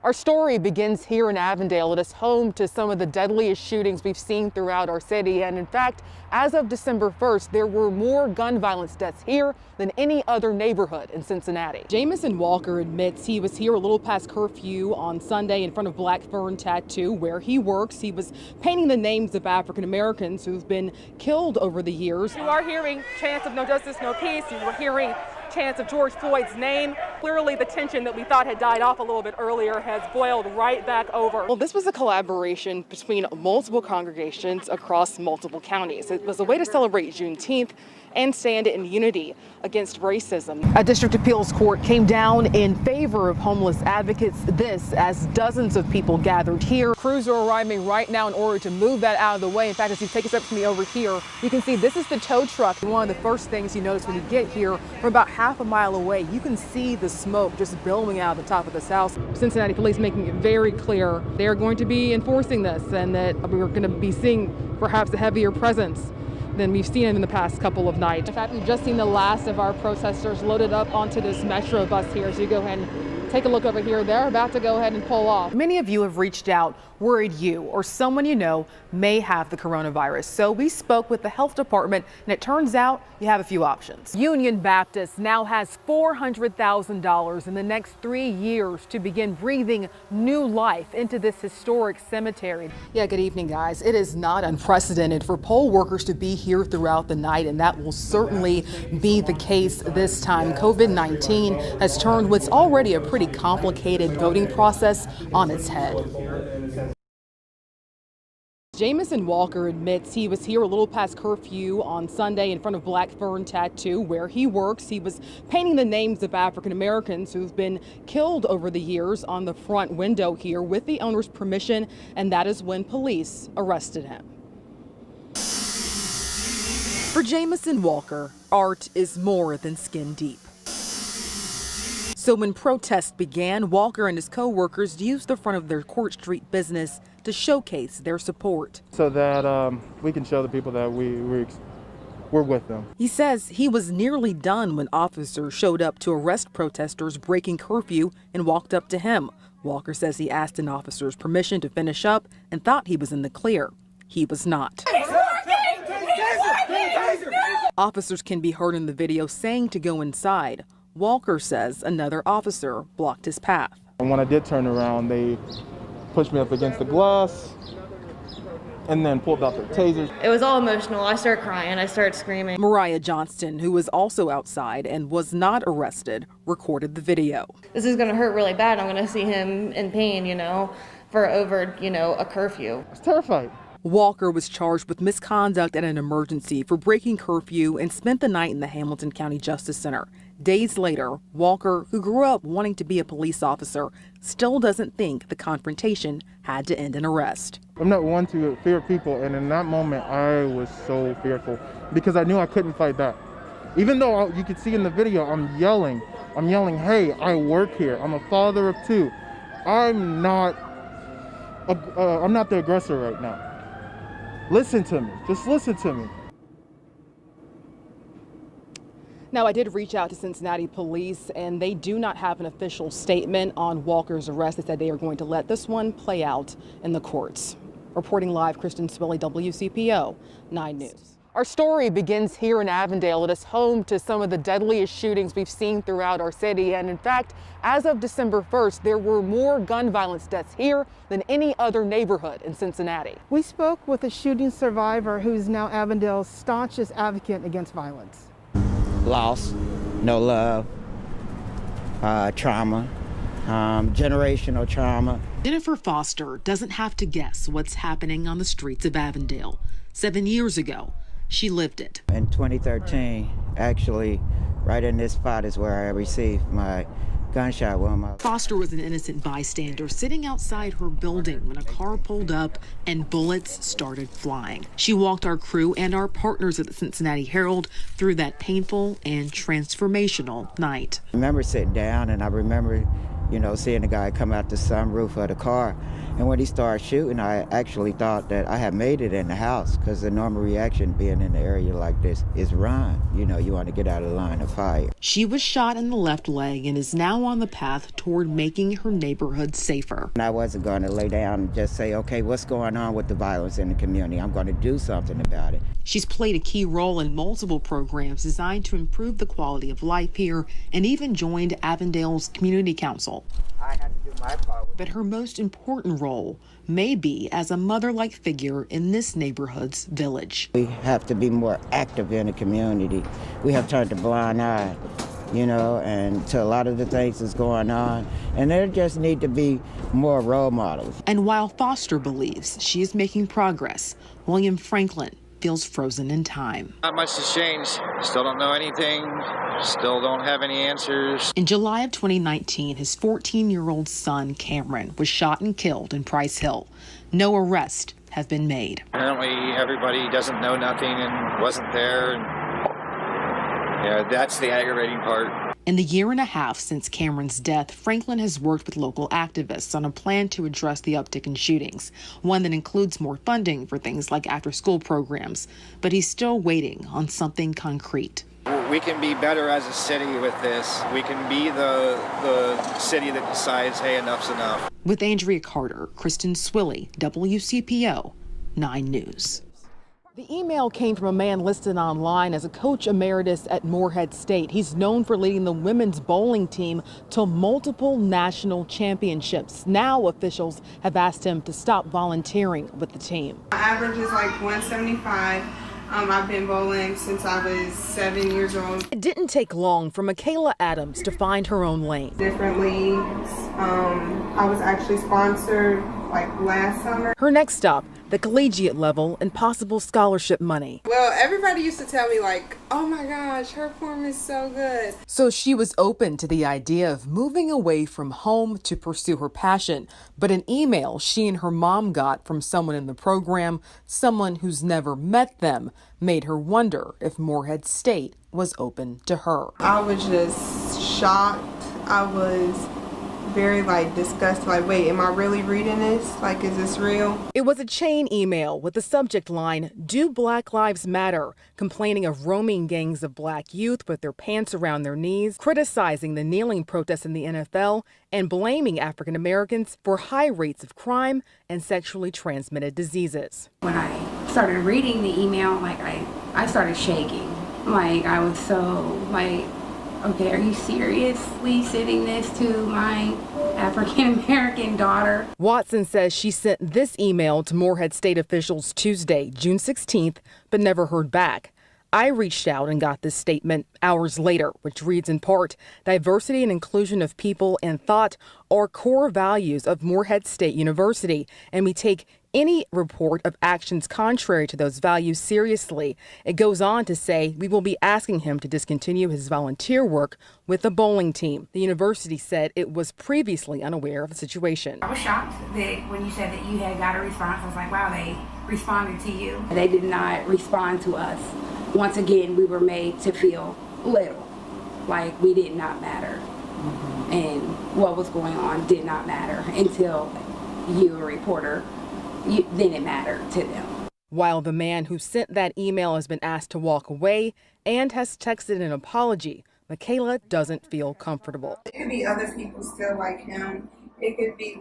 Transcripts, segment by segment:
Our story begins here in Avondale. It is home to some of the deadliest shootings we've seen throughout our city. And in fact, as of December 1st, there were more gun violence deaths here than any other neighborhood in Cincinnati. Jamison Walker admits he was here a little past curfew on Sunday in front of Blackburn Tattoo, where he works. He was painting the names of African Americans who've been killed over the years. You are hearing chants of no justice, no peace. You were hearing chants of George Floyd's name. Clearly the tension that we thought had died off a little bit earlier has boiled right back over. Well, this was a collaboration between multiple congregations across multiple counties. It was a way to celebrate Juneteenth and stand in unity against racism. A district appeals court came down in favor of homeless advocates. This as dozens of people gathered here. Crews are arriving right now in order to move that out of the way. In fact, as you take a step to me over here, you can see this is the tow truck. One of the first things you notice when you get here, from about half a mile away, you can see the smoke just billowing out of the top of this house. Cincinnati police making it very clear they are going to be enforcing this and that we're going to be seeing perhaps a heavier presence than we've seen in the past couple of nights. In fact, we've just seen the last of our protesters loaded up onto this metro bus here. So you go ahead and take a look over here. They're about to go ahead and pull off. Many of you have reached out, worried you or someone you know may have the coronavirus. So we spoke with the health department, and it turns out you have a few options. Union Baptist now has $400,000 in the next 3 years to begin breathing new life into this historic cemetery. Yeah, good evening, guys. It is not unprecedented for poll workers to be here throughout the night, and that will certainly be the case this time. COVID-19 has turned what's already a pretty complicated voting process on its head. Jamison Walker admits he was here a little past curfew on Sunday in front of Blackburn Tattoo, where he works. He was painting the names of African Americans who've been killed over the years on the front window here with the owner's permission, and that is when police arrested him. For Jamison Walker, art is more than skin deep. So when protests began, Walker and his co-workers used the front of their Court Street business to showcase their support. So that we can show the people that we're with them. He says he was nearly done when officers showed up to arrest protesters breaking curfew and walked up to him. Walker says he asked an officer's permission to finish up and thought he was in the clear. He was not. Officers can be heard in the video saying to go inside. Walker says another officer blocked his path. And when I did turn around, they pushed me up against the glass and then pulled out their tasers. It was all emotional. I started crying. I started screaming. Mariah Johnston, who was also outside and was not arrested, recorded the video. This is going to hurt really bad. I'm going to see him in pain, for over, a curfew. I was terrified. Walker was charged with misconduct at an emergency for breaking curfew and spent the night in the Hamilton County Justice Center. Days later, Walker, who grew up wanting to be a police officer, still doesn't think the confrontation had to end in arrest. I'm not one to fear people, and in that moment, I was so fearful because I knew I couldn't fight back. Even though you could see in the video, I'm yelling, hey, I work here. I'm a father of 2. I'm not the aggressor right now. Listen to me. Just listen to me. Now, I did reach out to Cincinnati police, and they do not have an official statement on Walker's arrest. They said they are going to let this one play out in the courts. Reporting live, Kristen Swilley, WCPO 9 News. Our story begins here in Avondale. It is home to some of the deadliest shootings we've seen throughout our city. And in fact, as of December 1st, there were more gun violence deaths here than any other neighborhood in Cincinnati. We spoke with a shooting survivor who's now Avondale's staunchest advocate against violence. Loss, no love, trauma, generational trauma. Jennifer Foster doesn't have to guess what's happening on the streets of Avondale. 7 years ago, she lived it. In 2013, actually, right in this spot is where I received my gunshot wound. Foster was an innocent bystander sitting outside her building when a car pulled up and bullets started flying. She walked our crew and our partners at the Cincinnati Herald through that painful and transformational night. I remember sitting down and I remember, seeing the guy come out the sunroof of the car. And when he started shooting, I actually thought that I had made it in the house, because the normal reaction being in an area like this is run. You know, you want to get out of the line of fire. She was shot in the left leg and is now on the path toward making her neighborhood safer. And I wasn't going to lay down and just say, okay, what's going on with the violence in the community? I'm going to do something about it. She's played a key role in multiple programs designed to improve the quality of life here and even joined Avondale's Community Council. I had to do my part. But her most important role may be as a mother-like figure in this neighborhood's village. We have to be more active in the community. We have turned a blind eye, you know, and to a lot of the things that's going on. And there just need to be more role models. And while Foster believes she is making progress, William Franklin feels frozen in time. Not much has changed. Still don't know anything. Still don't have any answers. In July of 2019, his 14-year-old son, Cameron, was shot and killed in Price Hill. No arrests have been made. Apparently everybody doesn't know nothing and wasn't there. And yeah, that's the aggravating part. In the year and a half since Cameron's death, Franklin has worked with local activists on a plan to address the uptick in shootings, one that includes more funding for things like after-school programs. But he's still waiting on something concrete. We can be better as a city with this. We can be the city that decides, hey, enough's enough. With Andrea Carter, Kristen Swilley, WCPO 9 News. The email came from a man listed online as a coach emeritus at Morehead State. He's known for leading the women's bowling team to multiple national championships. Now officials have asked him to stop volunteering with the team. My average is like 175. I've been bowling since I was 7 years old. It didn't take long for Michaela Adams to find her own lane. Different leagues. I was actually sponsored like last summer. Her next stop, the collegiate level and possible scholarship money. Well, everybody used to tell me like, oh my gosh, her form is so good. So she was open to the idea of moving away from home to pursue her passion. But an email she and her mom got from someone in the program, someone who's never met them, made her wonder if Morehead State was open to her. I was just shocked. I was very disgusted, wait, am I really reading this? Is this real? It was a chain email with the subject line, "Do Black Lives Matter?" complaining of roaming gangs of black youth with their pants around their knees, criticizing the kneeling protests in the NFL, and blaming African Americans for high rates of crime and sexually transmitted diseases. When I started reading the email, I started shaking. I was so okay, are you seriously sending this to my African-American daughter? Watson says she sent this email to Morehead State officials Tuesday, June 16th, but never heard back. I reached out and got this statement hours later, which reads in part, "Diversity and inclusion of people and thought are core values of Morehead State University, and we take any report of actions contrary to those values seriously." It goes on to say we will be asking him to discontinue his volunteer work with the bowling team. The university said it was previously unaware of the situation. I was shocked that when you said that you had got a response, I was like, wow, they responded to you. They did not respond to us. Once again, we were made to feel little, like we did not matter. And what was going on did not matter until you, a reporter, then it mattered to them. While the man who sent that email has been asked to walk away and has texted an apology, Michaela doesn't feel comfortable. It could be other people still like him. It could be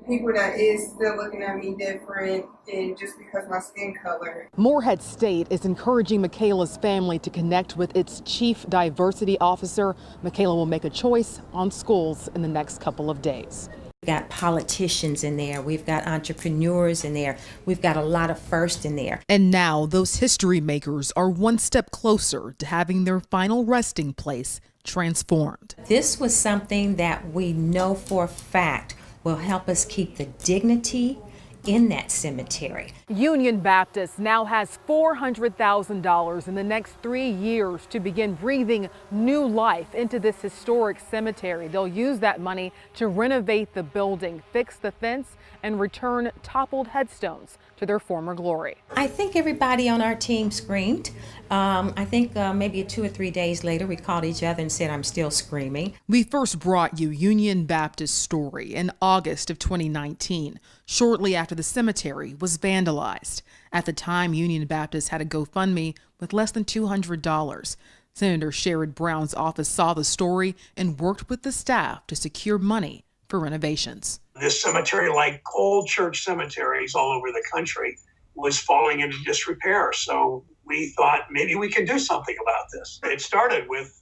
people that is still looking at me different and just because my skin color. Morehead State is encouraging Michaela's family to connect with its chief diversity officer. Michaela will make a choice on schools in the next couple of days. We've got politicians in there. We've got entrepreneurs in there. We've got a lot of firsts in there. And now those history makers are one step closer to having their final resting place transformed. This was something that we know for a fact will help us keep the dignity in that cemetery. Union Baptist now has $400,000 in the next 3 years to begin breathing new life into this historic cemetery. They'll use that money to renovate the building, fix the fence, and return toppled headstones to their former glory. I think everybody on our team screamed. I think maybe 2 or 3 days later, we called each other and said, I'm still screaming. We first brought you Union Baptist's story in August of 2019, shortly after the cemetery was vandalized. At the time, Union Baptist had a GoFundMe with less than $200. Senator Sherrod Brown's office saw the story and worked with the staff to secure money for renovations. This cemetery, like old church cemeteries all over the country, was falling into disrepair. So we thought maybe we can do something about this. It started with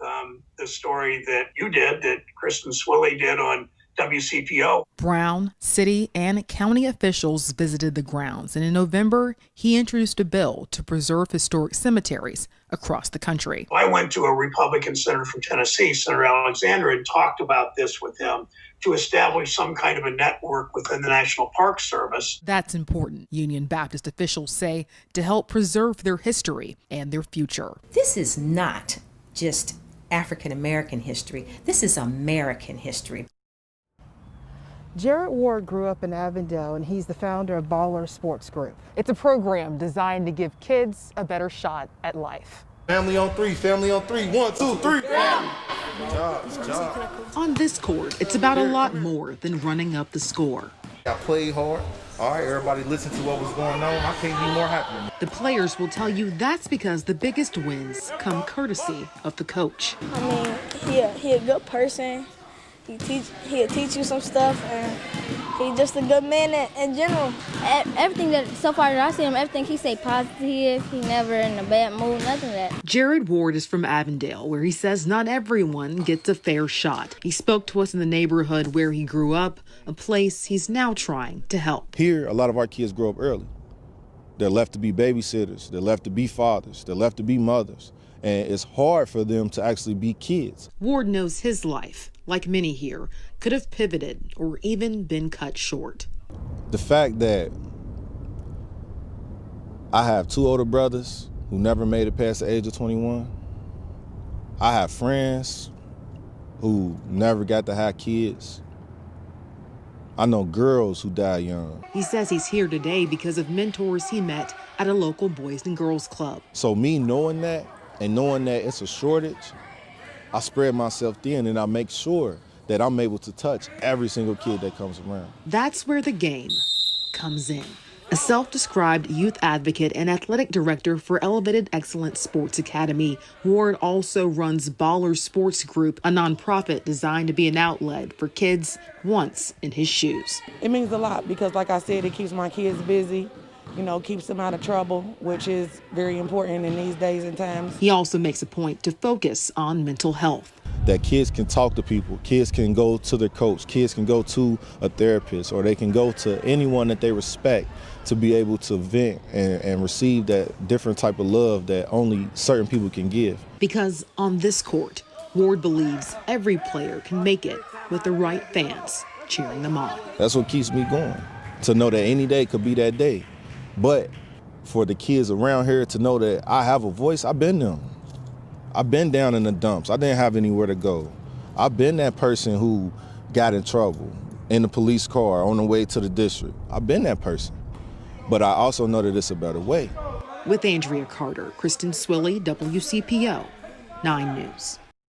the story that you did, that Kristen Swilley did on WCPO. Brown, city, and county officials visited the grounds, and in November, he introduced a bill to preserve historic cemeteries across the country. I went to a Republican senator from Tennessee, Senator Alexander, and talked about this with him to establish some kind of a network within the National Park Service. That's important, Union Baptist officials say, to help preserve their history and their future. This is not just African American history. This is American history. Jared Ward grew up in Avondale, and he's the founder of Baller Sports Group. It's a program designed to give kids a better shot at life. Family on three, family on three. 1, 2, 3. Job. On this court, it's about a lot more than running up the score. I played hard. All right, everybody listened to what was going on. I can't be more happy. The players will tell you that's because the biggest wins come courtesy of the coach. I mean, he a good person. He'll teach you some stuff, and he's just a good man in general. Everything that so far that I see him, everything he say positive. He never in a bad mood, nothing of that. Jared Ward is from Avondale, where he says not everyone gets a fair shot. He spoke to us in the neighborhood where he grew up, a place he's now trying to help. Here, a lot of our kids grow up early. They're left to be babysitters. They're left to be fathers. They're left to be mothers. And it's hard for them to actually be kids. Ward knows his life, like many here, could have pivoted or even been cut short. The fact that I have 2 older brothers who never made it past the age of 21. I have friends who never got to have kids. I know girls who die young. He says he's here today because of mentors he met at a local Boys and Girls Club. So me knowing that and knowing that it's a shortage, I spread myself thin and I make sure that I'm able to touch every single kid that comes around. That's where the game comes in. A self-described youth advocate and athletic director for Elevated Excellence Sports Academy, Ward also runs Baller Sports Group, a nonprofit designed to be an outlet for kids once in his shoes. It means a lot because, like I said, it keeps my kids busy. Keeps them out of trouble, which is very important in these days and times. He also makes a point to focus on mental health. That kids can talk to people, kids can go to their coach, kids can go to a therapist, or they can go to anyone that they respect to be able to vent and receive that different type of love that only certain people can give. Because on this court, Ward believes every player can make it with the right fans cheering them on. That's what keeps me going, to know that any day could be that day. But for the kids around here to know that I have a voice, I've been them. I've been down in the dumps. I didn't have anywhere to go. I've been that person who got in trouble in the police car on the way to the district. I've been that person. But I also know that it's a better way. With Andrea Carter, Kristen Swilley, WCPO 9 News.